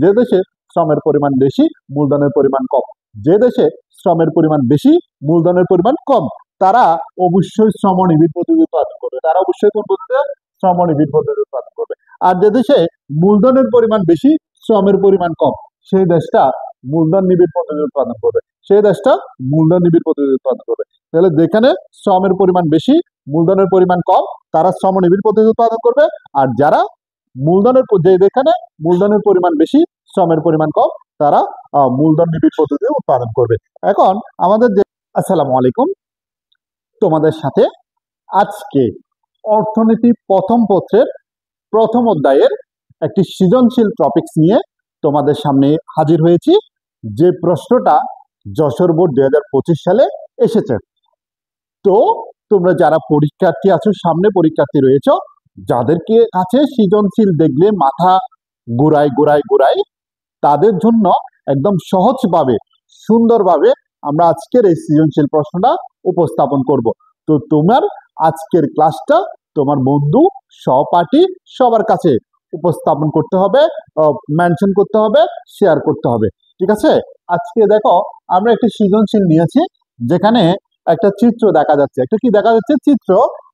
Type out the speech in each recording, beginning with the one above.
যে দেশে শ্রমের পরিমাণ বেশি মূলধনের পরিমাণ কম। যে দেশে শ্রমের পরিমাণ বেশি মূলধনের পরিমাণ কম তারা অবশ্যই শ্রমনিবিড় পদ্ধতি উৎপাদন করবে, তারা অবশ্যই কোন পদ্ধতিতে শ্রমনিবিড় পদ্ধতি উৎপাদন করবে। আর যে দেশে মূলধনের পরিমাণ বেশি শ্রমের পরিমাণ কম সেই দেশটা মূলধন নিবিড় পদ্ধতি উৎপাদন করবে, সেই দেশটা মূলধন নিবিড় পদ্ধতি উৎপাদন করবে। তাহলে যেখানে শ্রমের পরিমাণ বেশি মূলধনের পরিমাণ কম তারা শ্রমনিবিড় পদ্ধতি উৎপাদন করবে, আর যারা যেখানে মূলধনের পরিমাণ বেশি শ্রমের পরিমাণ কম তারা মূলধন নিবিড় পদ্ধতি উৎপাদন করবে। এখন আমাদের যে আসসালামু আলাইকুম, তোমাদের সাথে আজকে অর্থনীতি প্রথম পত্রের প্রথম অধ্যায়ের একটি সৃজনশীল টপিকস নিয়ে তোমাদের সামনে হাজির হয়েছি, যে প্রশ্নটা যশোর বোর্ড 2025 সালে এসেছে। তো তোমরা যারা পরীক্ষার্থী আছো, সামনে পরীক্ষার্থী রয়েছে, যাদেরকে কাছে সৃজনশীল দেখলে মাথা ঘুরায় তাদের জন্য একদম সহজভাবে সুন্দরভাবে আমরা আজকের এই সৃজনশীল প্রশ্নটা উপস্থাপন করব। তো তোমার আজকের ক্লাসটা তোমার বন্ধু সহপাঠী সবার কাছে উপস্থাপন করতে হবে, মেনশন করতে হবে, শেয়ার করতে হবে, ঠিক আছে? আজকে দেখো আমরা একটা সৃজনশীল নিয়েছি যেখানে একটা চিত্র দেখা যাচ্ছে। একটা কি দেখা যাচ্ছে?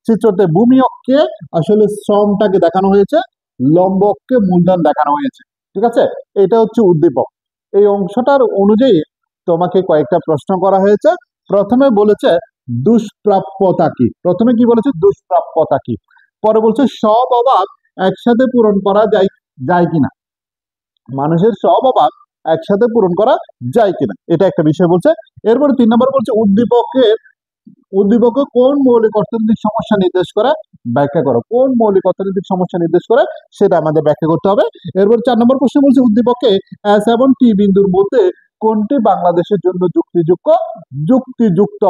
চিত্রতে ভূমি অক্ষে আসলে শ্রমটাকে দেখানো হয়েছে, লম্ব অক্ষে মূলধন দেখানো হয়েছে, ঠিক আছে? এটা হচ্ছে উদ্দীপক। এই অংশটার অনুযায়ী তোমাকে কয়েকটা প্রশ্ন করা হয়েছে। প্রথমে বলেছে দুষ্প্রাপ্যতা কি, প্রথমে কি বলেছে? দুষ্প্রাপ্যতা কি। পরে বলছে সব অভাব একসাথে পূরণ করা যায় কিনা, মানুষের সব অভাব একসাথে পূরণ করা যায় কিনা, এটা একটা বিষয় বলছে। এরপরে 3 নম্বর বলছে উদ্দীপকে কোন মৌলিক অর্থনৈতিক সমস্যা নির্দেশ করে ব্যাখ্যা করো, কোন মৌলিক অর্থনৈতিক সমস্যা নির্দেশ করে সেটা আমাদের ব্যাখ্যা করতে হবে। এরপর 4 নম্বর প্রশ্ন বলছে উদ্দীপকে এস এবং টি বিন্দুর মধ্যে কোনটি বাংলাদেশের জন্য যুক্তিযুক্ত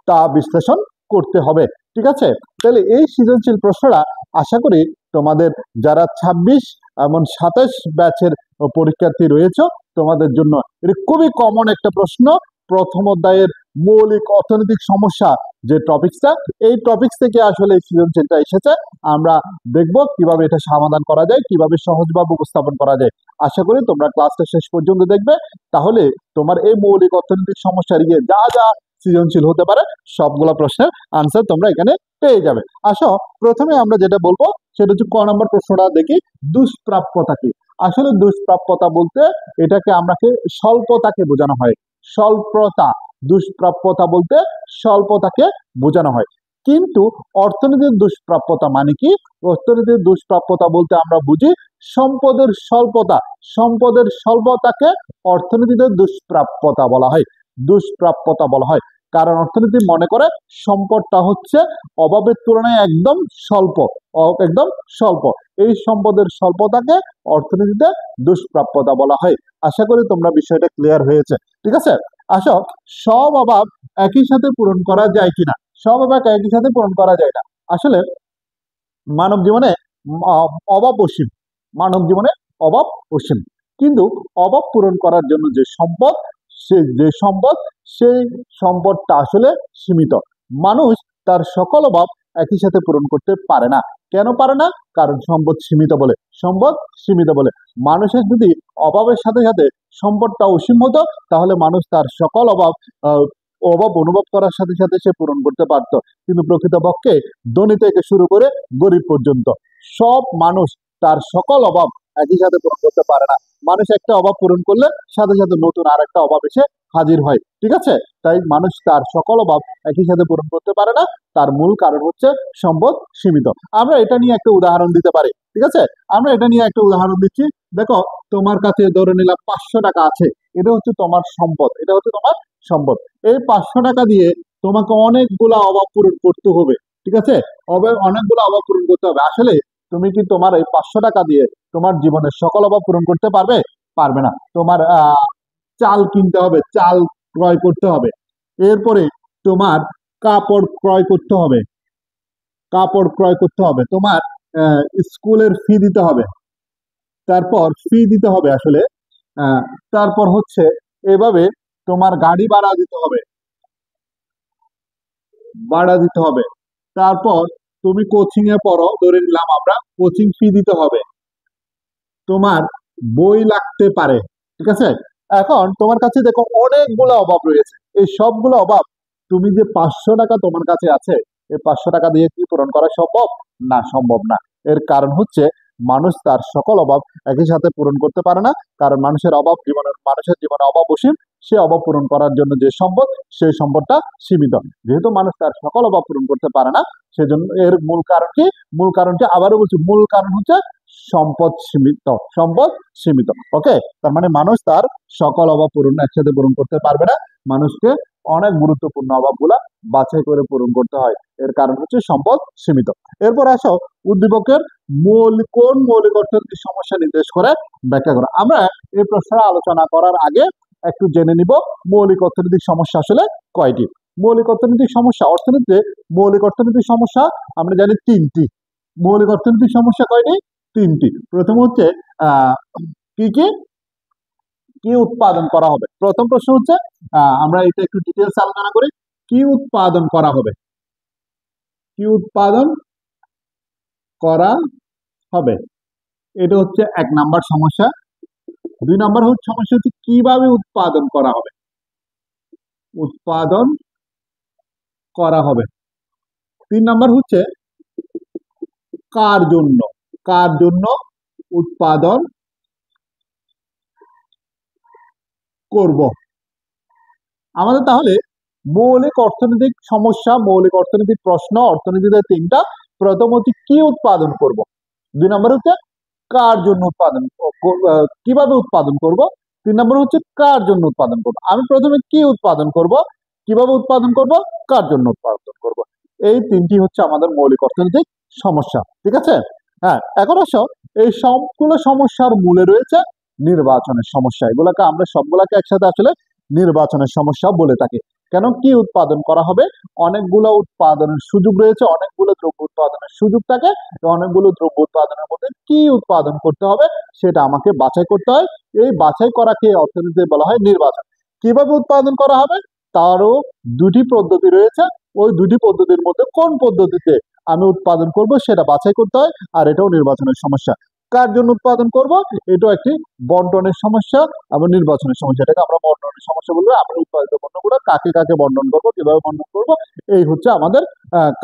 তা বিশ্লেষণ করতে হবে, ঠিক আছে? তাহলে এই সৃজনশীল প্রশ্নটা আশা করি তোমাদের যারা 26 এবং 27 ব্যাচের পরীক্ষার্থী রয়েছে তোমাদের জন্য এটা খুবই কমন একটা প্রশ্ন। প্রথম অধ্যায়ের মৌলিক অর্থনৈতিক সমস্যা যে টপিকসটা, এই টপিকস থেকে আসলে এই সৃজনশীলটা এসেছে। আমরা দেখব কিভাবে এটা সমাধান করা যায়, কিভাবে সহজভাবে উপস্থাপন করা যায়। আশা করি তোমরা ক্লাসটা শেষ পর্যন্ত দেখবে, তাহলে তোমার এই মৌলিক অর্থনৈতিক সমস্যার যা যা সৃজনশীল হতে পারে সবগুলো প্রশ্নের আনসার তোমরা এখানে পেয়ে যাবে। আসো প্রথমে আমরা যেটা বলবো সেটা হচ্ছে ক নম্বর প্রশ্নটা দেখি, দুষ্প্রাপ্যতা কি। আসলে দুষ্প্রাপ্যতা বলতে এটাকে আমাকে স্বল্পতাকে বোঝানো হয়, স্বল্পতা। দুষ্প্রাপ্যতা বলতে স্বল্পতাকে বোঝানো হয়। কিন্তু অর্থনীতির দুষ্প্রাপ্যতা মানে কি? অর্থনীতির দুষ্প্রাপ্যতা বলতে আমরা বুঝি সম্পদের স্বল্পতা, সম্পদের স্বল্পতাকে অর্থনীতিতে দুষ্প্রাপ্যতা বলা হয়, দুষ্প্রাপ্যতা বলা হয়। কারণ অর্থনীতি মনে করে সম্পদটা হচ্ছে অভাবের তুলনায় একদম স্বল্প, একদম স্বল্প। এই সম্পদের স্বল্পতাকে অর্থনীতিতে দুষ্প্রাপ্যতা বলা হয়। আশা করি তোমরা বিষয়টা ক্লিয়ার হয়েছে, ঠিক আছে? আসো, সব অভাব একই সাথে পূরণ করা যায় কিনা। সব অভাব একই সাথে পূরণ করা যায় না। আসলে মানব জীবনে অভাব অসীম, মানব জীবনে অভাব অসীম, কিন্তু অভাব পূরণ করার জন্য যে সম্পদ সেই সম্পদটা আসলে সীমিত। মানুষ তার সকল অভাব একই সাথে পূরণ করতে পারে না। কেন পারে না? কারণ সম্পদ সীমিত বলে, সম্পদ সীমিত বলে। মানুষের যদি অভাবের সাথে সাথে সম্পদটা অসীম হতো তাহলে মানুষ তার সকল অভাব অনুভব করার সাথে সাথে সে পূরণ করতে পারত। কিন্তু প্রকৃতপক্ষে ধনী থেকে শুরু করে গরিব পর্যন্ত সব মানুষ তার সকল অভাব একই সাথে পূরণ করতে পারে না। মানুষ একটা অভাব পূরণ করলে সাথে সাথে নতুন আর একটা অভাব এসে হাজির হয়, ঠিক আছে? তাই মানুষ তার সকল অভাব একই সাথে পূরণ করতে পারে না, তার মূল কারণ হচ্ছে সম্পদ সীমিত। আমরা এটা নিয়ে একটা উদাহরণ দিতে পারি, ঠিক আছে? আমরা এটা নিয়ে একটা উদাহরণ দিচ্ছি। দেখো তোমার কাছে ধরে নিলাম 500 টাকা আছে, এটা হচ্ছে তোমার সম্পদ, এটা হচ্ছে তোমার সম্পদ। এই 500 টাকা দিয়ে তোমাকে অনেকগুলা অভাব পূরণ করতে হবে, ঠিক আছে? অনেকগুলো অভাব পূরণ করতে হবে। আসলে তুমি কি তোমার এই 500 টাকা দিয়ে তোমার জীবনের সকল অভাব পূরণ করতে পারবে? পারবে না। তোমার চাল কিনতে হবে, চাল ক্রয় করতে হবে। এরপরে তোমার কাপড় ক্রয় করতে হবে, কাপড় ক্রয় করতে হবে। তোমার স্কুলের ফি দিতে হবে, তারপর ফি দিতে হবে আসলে। তারপর হচ্ছে এভাবে তোমার গাড়ি ভাড়া দিতে হবে, ভাড়া দিতে হবে। তারপর তুমি কোচিং এ পড়ো, ধরে নিলাম আমরা, কোচিং ফি দিতে হবে। তোমার বই লাগতে পারে। ঠিক আছে, এখন তোমার কাছে দেখো অনেকগুলো অভাব রয়েছে, এই সবগুলো অভাব তুমি যে 500 টাকা তোমার কাছে আছে, এই 500 টাকা দিয়ে কি পূরণ করা সম্ভব? না, সম্ভব না। এর কারণ হচ্ছে মানুষ তার সকল অভাব একই সাথে পূরণ করতে পারে না, কারণ মানুষের জীবনে অভাব অসীম। সে অভাব পূরণ করার জন্য যে সম্পদ, সেই সম্পদটা সীমিত। যেহেতু মানুষ তার সকল অভাব পূরণ করতে পারে না, সেজন্য এর মূল কারণ কি? মূল কারণটি আবারও বলছি, মূল কারণ হচ্ছে সম্পদ সীমিত। সম্পদ সীমিত। ওকে, তার মানে মানুষ তার সকল অভাব পূরণ একসাথে পূরণ করতে পারবে না। মানুষকে অনেক গুরুত্বপূর্ণ অভাবগুলা বাছাই করে পূরণ করতে হয়। এর কারণ হচ্ছে সম্পদ সীমিত। এরপর আসো, উদ্দীপকের কোন মৌলিক অর্থনৈতিক সমস্যা নির্দেশ করে ব্যাখ্যা করো। আমরা এই প্রশ্নটা আলোচনা করার আগে একটু জেনে নিব মৌলিক অর্থনৈতিক সমস্যা আসলে কয়টি। মৌলিক অর্থনৈতিক সমস্যা, অর্থনীতিতে মৌলিক অর্থনৈতিক সমস্যা আমরা জানি তিনটি। মৌলিক অর্থনৈতিক সমস্যা কয়টি? তিনটি। প্রথম হচ্ছে আহ কি কি কি উৎপাদন করা হবে। প্রথম প্রশ্ন হচ্ছে, আমরা এটা একটু ডিটেলস আলোচনা করি। কি উৎপাদন করা হবে? কি উৎপাদন করা হবে, এটা হচ্ছে 1 নাম্বার সমস্যা। 2 নাম্বার সমস্যা হচ্ছে কিভাবে উৎপাদন করা হবে। উৎপাদন করা হবে। 3 নাম্বার হচ্ছে কার জন্য, কার জন্য উৎপাদন করব। আমাদের তাহলে মৌলিক অর্থনৈতিক সমস্যা, মৌলিক অর্থনৈতিক প্রশ্ন, অর্থনীতিতে 3টা। প্রথম হচ্ছে কি উৎপাদন করব। 2 নাম্বার হচ্ছে কার জন্য উৎপাদন, কিভাবে উৎপাদন করব। 3 নাম্বার হচ্ছে কার জন্য উৎপাদন করব। আমি প্রথমে কি উৎপাদন করব, কিভাবে উৎপাদন করব, কার জন্য উৎপাদন করব। এই 3টি হচ্ছে আমাদের মৌলিক অর্থনৈতিক সমস্যা। ঠিক আছে, হ্যাঁ। এখন আসো, এই সবগুলো সমস্যার মূলে রয়েছে নির্বাচনের সমস্যা। এগুলোকে আমরা সবগুলাকে একসাথে আসলে নির্বাচনের সমস্যা বলে থাকি। কেন? কি উৎপাদন করা হবে, অনেকগুলো উৎপাদনের সুযোগ রয়েছে, অনেকগুলো দ্রব্য উৎপাদনের সুযোগ থাকে। অনেকগুলো দ্রব্য উৎপাদনের মধ্যে কি উৎপাদন করতে হবে সেটা আমাকে বাছাই করতে হয়। এই বাছাই করাকে অর্থনীতিতে বলা হয় নির্বাচন। কিভাবে উৎপাদন করা হবে, তারও 2টি পদ্ধতি রয়েছে। ওই 2টি পদ্ধতির মধ্যে কোন পদ্ধতিতে আমি উৎপাদন করব সেটা বাছাই করতে হয়, আর এটাও নির্বাচনের সমস্যা। কার জন্য উৎপাদন করব, এটাও একটি বন্টনের সমস্যা এবং নির্বাচনের সমস্যা। এটাকে আমরা বন্টনের সমস্যা বলবো। আমরা উৎপাদিত পণ্যগুলো কাকে কাকে বন্টন করব, কিভাবে বন্টন করব, এই হচ্ছে আমাদের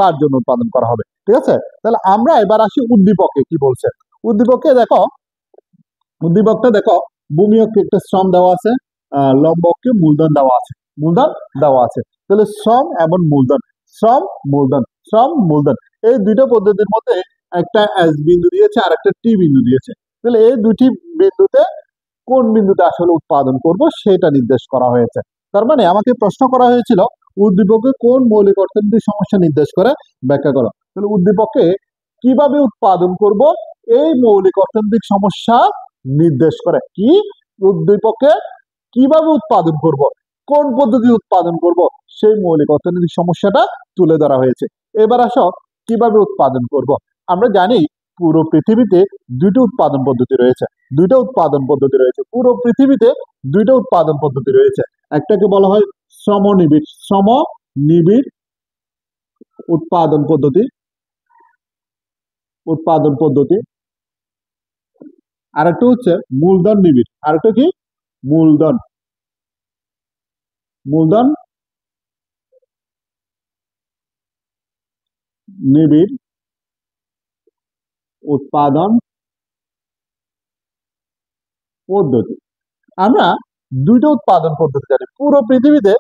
কার জন্য উৎপাদন করা হবে। ঠিক আছে, তাহলে আমরা এবার আসি উদ্দীপকে কি বলছে। উদ্দীপকে দেখো, উদ্দীপকটা দেখো, ভূমি অক্ষে একটা শ্রম দেওয়া আছে, লম্ব অক্ষে মূলধন দেওয়া আছে, মূলধন দেওয়া আছে। তাহলে শ্রম এবং মূলধন, শ্রম মূলধন, শ্রম মূলধন, এই দুটো পদ্ধতির মধ্যে একটা এস বিন্দু দিয়েছে আর একটা টি বিন্দু দিয়েছে। তাহলে এই দুটি বিন্দুতে কোন বিন্দুতে আসলে উৎপাদন করব সেটা নির্দেশ করা হয়েছে। তার মানে আমাকে প্রশ্ন করা হয়েছিল উদ্দীপকে কোন মৌলিক অর্থনৈতিক সমস্যা নির্দেশ করে ব্যাখ্যা করো। তাহলে উদ্দীপকে কিভাবে উৎপাদন করব এই মৌলিক অর্থনৈতিক সমস্যা নির্দেশ করে। কি? উদ্দীপকে কিভাবে উৎপাদন করব, কোন পদ্ধতি উৎপাদন করব, সেই মৌলিক অর্থনৈতিক সমস্যাটা তুলে ধরা হয়েছে। এবার আসো, কিভাবে উৎপাদন করব। আমরা জানি পুরো পৃথিবীতে 2টি উৎপাদন পদ্ধতি রয়েছে। 2টা উৎপাদন পদ্ধতি রয়েছে পুরো পৃথিবীতে, 2টা উৎপাদন পদ্ধতি রয়েছে। একটাকে বলা হয় শ্রমনিবিড়, শ্রমনিবিড় উৎপাদন পদ্ধতি, উৎপাদন পদ্ধতি। আরেকটা হচ্ছে মূলধন নিবিড়। আরেকটা কি? মূলধন, মূলধন নিবিড় উৎপাদন পদ্ধতি। আমরা 2টা উৎপাদন পদ্ধতি জানি পুরো পৃথিবীতে।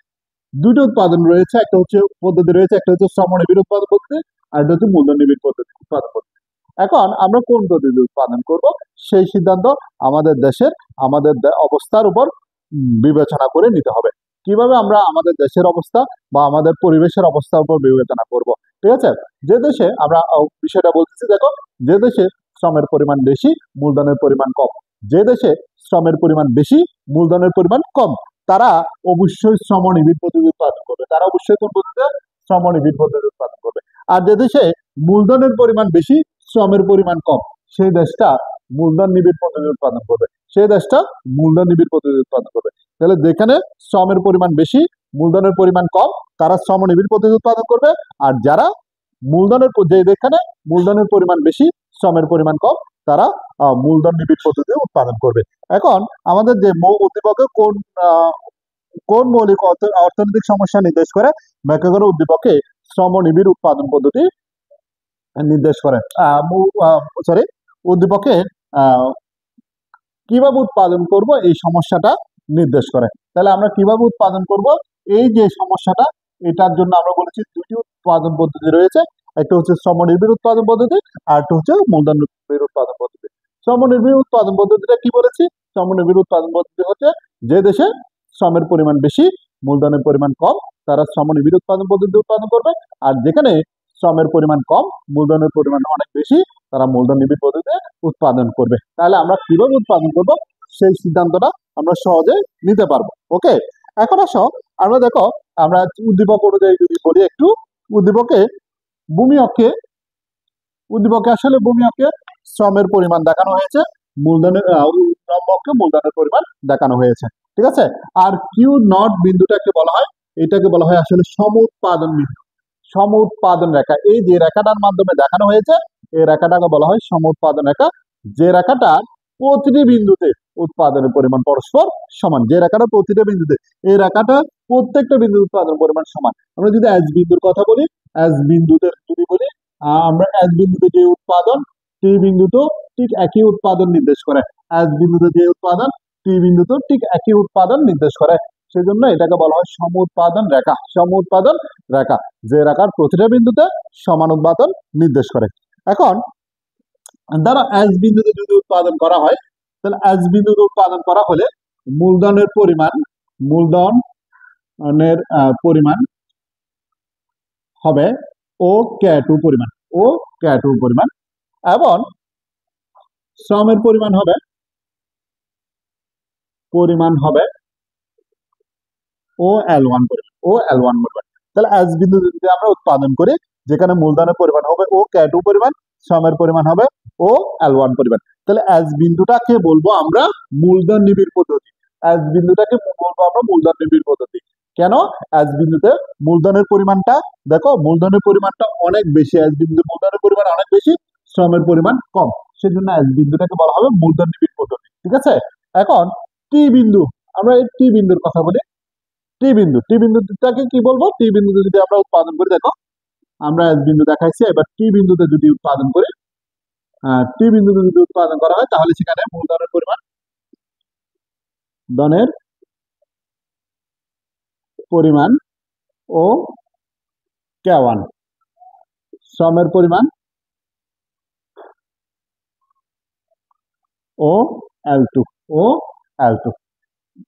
2টো উৎপাদন রয়েছে, একটা হচ্ছে পদ্ধতি রয়েছে, একটা হচ্ছে শ্রমনিবিড় উৎপাদন পদ্ধতি, আর একটা হচ্ছে মূলধন নিবিড় পদ্ধতি, উৎপাদন পদ্ধতি। এখন আমরা কোন পদ্ধতি উৎপাদন করব সেই সিদ্ধান্ত আমাদের দেশের, আমাদের অবস্থার উপর বিবেচনা করে নিতে হবে। কিভাবে আমরা আমাদের দেশের অবস্থা বা আমাদের পরিবেশের অবস্থার উপর বিবেচনা করব। ঠিক আছে, যে দেশে আমরা বিষয়টা বলতেছি, দেখো, যে দেশে শ্রমের পরিমাণ বেশি, মূলধনের পরিমাণ কম, যে দেশে শ্রমের পরিমাণ বেশি, মূলধনের পরিমাণ কম, তারা অবশ্যই শ্রমনিবিড় পদ্ধতি উৎপাদন করবে। তারা অবশ্যই কোন পদ্ধতিতে? শ্রমনিবিড় পদ্ধতি উৎপাদন করবে। আর যে দেশে মূলধনের পরিমাণ বেশি, শ্রমের পরিমাণ কম, সেই দেশটা মূলধন নিবিড় পদ্ধতি উৎপাদন করবে। সেই দেশটা মূলধন নিবিড় পদ্ধতি উৎপাদন করবে। তাহলে যেখানে শ্রমের পরিমাণ বেশি, মূলধনের পরিমাণ কম, তারা শ্রমনিবিড় পদ্ধতি উৎপাদন করবে। আর যারা যেখানে মূলধনের পরিমাণ বেশি, শ্রমের পরিমাণ কম, তারা মূলধন নিবিড় পদ্ধতিতে উৎপাদন করবে। এখন আমাদের যে উদ্দীপকে কোন মৌলিক অর্থনৈতিক সমস্যা নির্দেশ করে ব্যাখ্যা করে উদ্দীপকে শ্রম নিবিড় উৎপাদন পদ্ধতি নির্দেশ করে, সরি, উদ্দীপকে কিভাবে উৎপাদন করব এই সমস্যাটা নির্দেশ করে। তাহলে আমরা কিভাবে উৎপাদন করব এই যে সমস্যাটা, এটার জন্য আমরা বলেছি দুটি উৎপাদন পদ্ধতি রয়েছে, একটা হচ্ছে শ্রমনির্ভর উৎপাদন পদ্ধতি আর একটা হচ্ছে মূলধন নির্ভর উৎপাদন পদ্ধতি। শ্রমনির্ভর উৎপাদন পদ্ধতিটা কি বলেছি? শ্রমনির্ভর উৎপাদন পদ্ধতি হচ্ছে যে দেশে শ্রমের পরিমাণ বেশি, মূলধনের পরিমাণ কম, তারা শ্রমনির্ভর উৎপাদন পদ্ধতি উৎপাদন করবে। আর যেখানে শ্রমের পরিমাণ কম, মূলধনের পরিমাণ অনেক বেশি, তারা মূলধন নিবিড় পদ্ধতিতে উৎপাদন করবে। তাহলে আমরা কিভাবে উৎপাদন করব সেই সিদ্ধান্তটা আমরা সহজে নিতে পারবো। ওকে, এখন আসো আমরা দেখো, আমরা উদ্দীপক অনুযায়ী যদি বলি একটু, উদ্দীপকে উদ্দীপকে আসলে ভূমি অক্ষে শ্রমের পরিমাণ দেখানো হয়েছে, মূলধনের শ্রমকে মূলধনের পরিমাণ দেখানো হয়েছে, ঠিক আছে। আর কিউ নট বিন্দুটাকে বলা হয়, এটাকে বলা হয় আসলে সমুৎপাদন বিন্দু, সমুৎপাদন রেখা। এই যে রেখাটার মাধ্যমে দেখানো হয়েছে এই রেখাটাকে বলা হয় সমুৎপাদন রেখা, যে রেখাটার প্রতিটি বিন্দুতে উৎপাদনের পরিমাণ পরস্পর সমান, যে রেখাটা প্রতিটা বিন্দুতে, এই রেখাটা প্রত্যেকটা বিন্দুর উৎপাদন পরিমাণ সমান। আমরা যদি এস বিন্দুর কথা বলি, এস বিন্দুতে যদি বলি, আমরা এস বিন্দুতে যে উৎপাদন টি বিন্দুতেও ঠিক একই উৎপাদন নির্দেশ করে, এস বিন্দুতে যে উৎপাদন টি বিন্দুতেও ঠিক একই উৎপাদন নির্দেশ করে। সেজন্য এটাকে বলা হয় সমুৎপাদন রেখা, সমুৎপাদন রেখা, যে রেখার প্রতিটা বিন্দুতে সমান উৎপাদন নির্দেশ করে। এখন দ্বারা এস বিন্দুতে যদি উৎপাদন করা হয়, তাহলে এস বিন্দুতে উৎপাদন করা হলে মূলধনের পরিমাণ হবে ও K2 পরিমাণ, এবং শ্রমের পরিমাণ হবে OL1 পরিমাণ। তাহলে এস বিন্দু যদি আমরা উৎপাদন করি, যেখানে মূলধনের পরিমাণ হবে K2 পরিমাণ, শ্রমের পরিমাণ হবে OL1 পরিমাণ, তাহলে এস বিন্দুটাকে বলবো আমরা মূলধন নিবিড় পদ্ধতি। এস বিন্দুটাকে বলবো আমরা মূলধন নিবিড় পদ্ধতি। কেন? এস বিন্দুতে মূলধনের পরিমাণটা দেখো, মূলধনের পরিমাণটা অনেক বেশি, এস বিন্দুতে মূলধনের পরিমাণ অনেক বেশি, শ্রমের পরিমাণ কম, সেজন্য এস বিন্দুটাকে বলা হবে মূলধন নিবিড় পদ্ধতি, ঠিক আছে। এখন টি বিন্দু, আমরা এই টি বিন্দুর কথা বলি, টি বিন্দুটাকে কি বলবো? টি বিন্দুতে যদি আমরা উৎপাদন করি, দেখো আমরা এস বিন্দু দেখাইছি, এবার টি বিন্দুতে যদি উৎপাদন করি, টি বিন্দুতে যদি উৎপাদন করা হয়, তাহলে সেখানে মূলধনের পরিমাণ ও K1, শ্রমের পরিমাণ ও L2।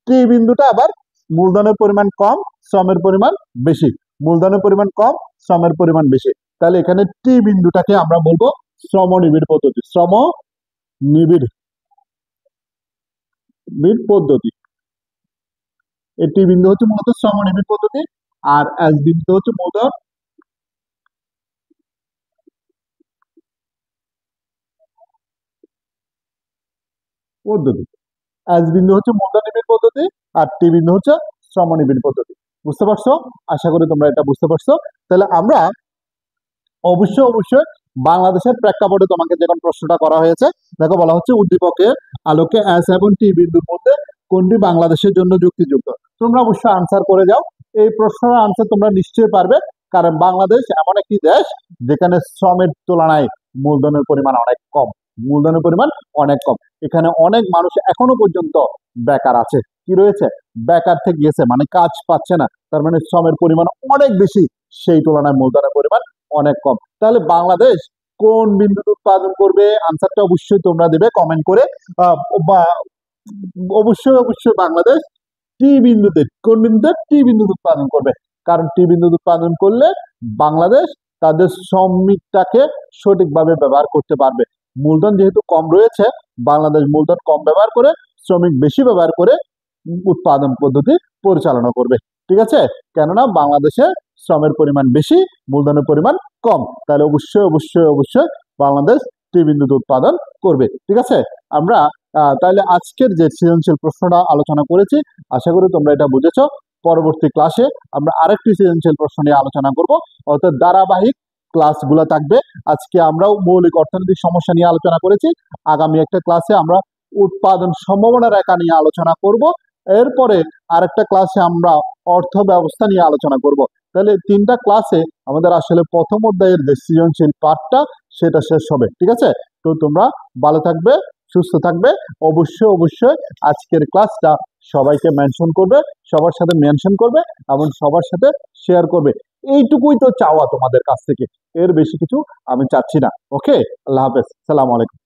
টি বিন্দুটা আবার মূলধনের পরিমাণ কম, শ্রমের পরিমাণ বেশি, মূলধনের পরিমাণ কম, শ্রমের পরিমাণ বেশি, তাহলে এখানে টি বিন্দুটাকে আমরা বলবো শ্রমনিবিড় পদ্ধতি, শ্রমনিবিড় পদ্ধতি। এই টি বিন্দু হচ্ছে মূলত শ্রমনিবিড় পদ্ধতি, আর এস বিন্দু হচ্ছে মূলধন পদ্ধতি। এস বিন্দু হচ্ছে মূলধন নিবিড় পদ্ধতি, আর টি বিন্দু হচ্ছে শ্রমনিবিড় পদ্ধতি। বুঝতে পারছো? আশা করি তোমরা এটা বুঝতে পারছো। তাহলে আমরা অবশ্যই বাংলাদেশের প্রেক্ষাপটে তোমাকে যখন প্রশ্নটা করা হয়েছে, দেখো বলা হচ্ছে উদ্দীপকের আলোকে এস এবং টি বিন্দুর মধ্যে কোনটি বাংলাদেশের জন্য যুক্তিযুক্ত। তোমরা অবশ্যই আনসার করে যাও, এই প্রশ্নের আনসার তোমরা নিশ্চয়ই পারবে, কারণ বাংলাদেশ এমন একটি দেশ যেখানে শ্রমের তুলনায় মূলধনের পরিমাণ অনেক কম, এখানে অনেক মানুষ এখনো পর্যন্ত বেকার আছে, কি রয়েছে, বেকার থেকে গেছে, মানে কাজ পাচ্ছে না, তার মানে শ্রমের পরিমাণ অনেক বেশি, সেই তুলনায় মূলধনের পরিমাণ অনেক কম। তাহলে বাংলাদেশ কোন বিন্দুতে উৎপাদন করবে? আনসারটা অবশ্যই তোমরা দেবে কমেন্ট করে। বা অবশ্যই বাংলাদেশ টি বিন্দুতে, কোন বিন্দুতে? টি বিন্দুতে উৎপাদন করবে, কারণ টি বিন্দুতে উৎপাদন করলে বাংলাদেশ তাদের শ্রমিকটাকে সঠিকভাবে ব্যবহার করতে পারবে। মূলধন যেহেতু কম রয়েছে, বাংলাদেশ মূলধন কম ব্যবহার করে, শ্রমিক বেশি ব্যবহার করে উৎপাদন পদ্ধতি পরিচালনা করবে, ঠিক আছে। কেননা বাংলাদেশে শ্রমের পরিমাণ বেশি, মূলধনের পরিমাণ কম, তাহলে অবশ্যই বাংলাদেশ টি বিন্দুতে উৎপাদন করবে, ঠিক আছে। আমরা তাহলে আজকের যে সৃজনশীল প্রশ্নটা আলোচনা করেছি, আশা করি তোমরা এটা বুঝেছো। পরবর্তী ক্লাসে আমরা আরেকটি সৃজনশীল প্রশ্ন নিয়ে আলোচনা করব, অর্থাৎ ধারাবাহিক ক্লাসগুলো থাকবে। আজকে আমরাও মৌলিক অর্থনৈতিক সমস্যা নিয়ে আলোচনা করেছি। আগামী একটা ক্লাসে আমরা উৎপাদন সম্ভাবনা রেখা নিয়ে আলোচনা করব। এরপরে আরেকটা ক্লাসে আমরা অর্থ ব্যবস্থা নিয়ে আলোচনা করব। তাহলে 3টা ক্লাসে আমাদের আসলে প্রথম অধ্যায়ের যে সৃজনশীল পাঠটা সেটা শেষ হবে। ঠিক আছে? তো তোমরা ভালো থাকবে, সুস্থ থাকবে। অবশ্যই আজকের ক্লাসটা সবাইকে মেনশন করবে, সবার সাথে মেনশন করবে এবং সবার সাথে শেয়ার করবে। এইটুকুই তো চাওয়া তোমাদের কাছ থেকে, এর বেশি কিছু আমি চাচ্ছি না। ওকে, আল্লাহ হাফেজ, সালাম আলাইকুম।